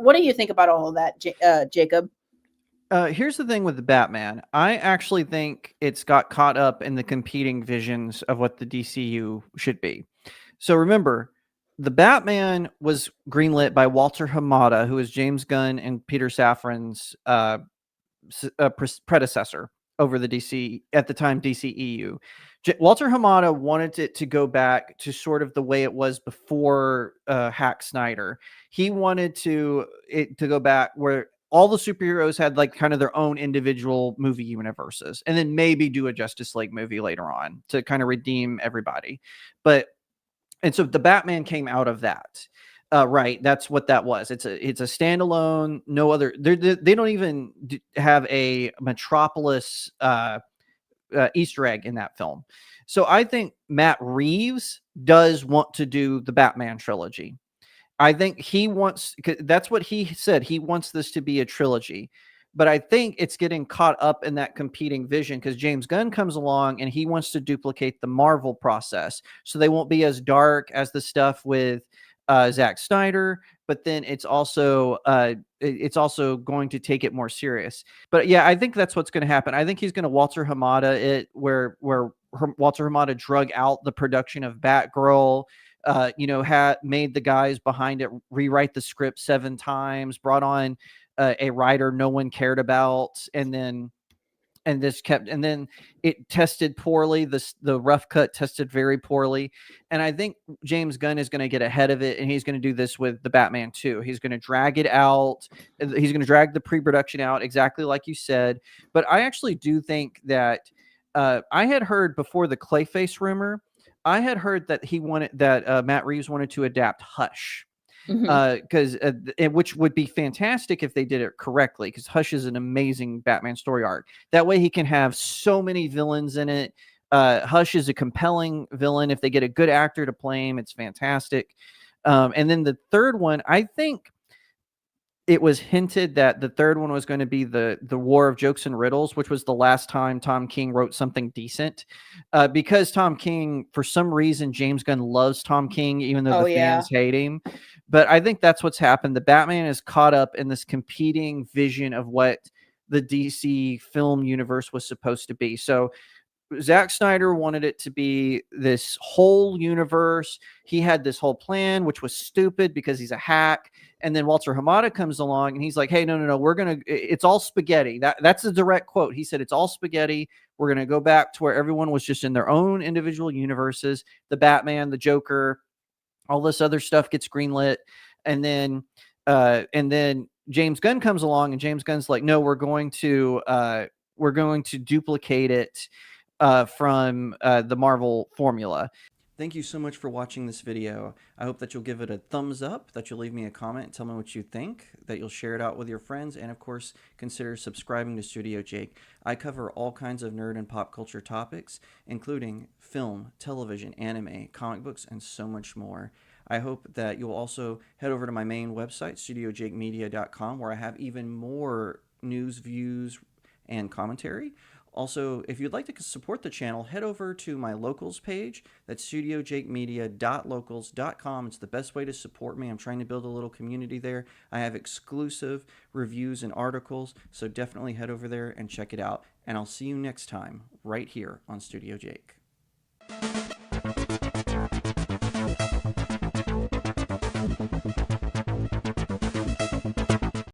what do you think about all of that, Jacob? Here's the thing with the Batman. I actually think it's got caught up in the competing visions of what the DCU should be. So remember, the Batman was greenlit by Walter Hamada, who is James Gunn and Peter Safran's predecessor over the DC at the time DCEU. Walter Hamada wanted it to go back to sort of the way it was before Hack Snyder. He wanted it to go back where all the superheroes had like kind of their own individual movie universes, and then maybe do a Justice League movie later on to kind of redeem everybody. And so the Batman came out of that. Right, that's what that was. It's a standalone. No other. They don't even have a Metropolis Easter egg in that film. So I think Matt Reeves does want to do the Batman trilogy. I think he wants. That's what he said. He wants this to be a trilogy. But I think it's getting caught up in that competing vision because James Gunn comes along and he wants to duplicate the Marvel process. So they won't be as dark as the stuff with Zack Snyder, but then it's also going to take it more serious. But yeah, I think that's what's going to happen. I think he's going to Walter Hamada it, where Walter Hamada drug out the production of Batgirl. Made the guys behind it rewrite the script 7 times, brought on a writer no one cared about, and then it tested poorly. The rough cut tested very poorly, and I think James Gunn is going to get ahead of it, and he's going to do this with the Batman too. He's going to drag it out. He's going to drag the pre-production out, exactly like you said. But I actually do think that I had heard before the Clayface rumor, I had heard that Matt Reeves wanted to adapt Hush. Because which would be fantastic if they did it correctly, because Hush is an amazing Batman story arc. That way he can have so many villains in it. Hush is a compelling villain. If they get a good actor to play him, it's fantastic. And then the third one, I think it was hinted that the third one was going to be the War of Jokes and Riddles, which was the last time Tom King wrote something decent. Because Tom King, for some reason, James Gunn loves Tom King, even though the fans hate him. But I think that's what's happened. The Batman is caught up in this competing vision of what the DC film universe was supposed to be. So Zack Snyder wanted it to be this whole universe. He had this whole plan, which was stupid because he's a hack. And then Walter Hamada comes along and he's like, hey, no, it's all spaghetti. That's a direct quote. He said, it's all spaghetti. We're going to go back to where everyone was just in their own individual universes. The Batman, the Joker, all this other stuff gets greenlit. And then James Gunn comes along and James Gunn's like, no, we're going to duplicate it from the Marvel formula. Thank you so much for watching this video. I hope that you'll give it a thumbs up, that you'll leave me a comment and tell me what you think, that you'll share it out with your friends, and of course, consider subscribing to StudioJake. I cover all kinds of nerd and pop culture topics, including film, television, anime, comic books, and so much more. I hope that you'll also head over to my main website, StudioJakeMedia.com, where I have even more news, views, and commentary. Also, if you'd like to support the channel, head over to my locals page. That's studiojakemedia.locals.com. It's the best way to support me. I'm trying to build a little community there. I have exclusive reviews and articles, so definitely head over there and check it out. And I'll see you next time, right here on Studio Jake.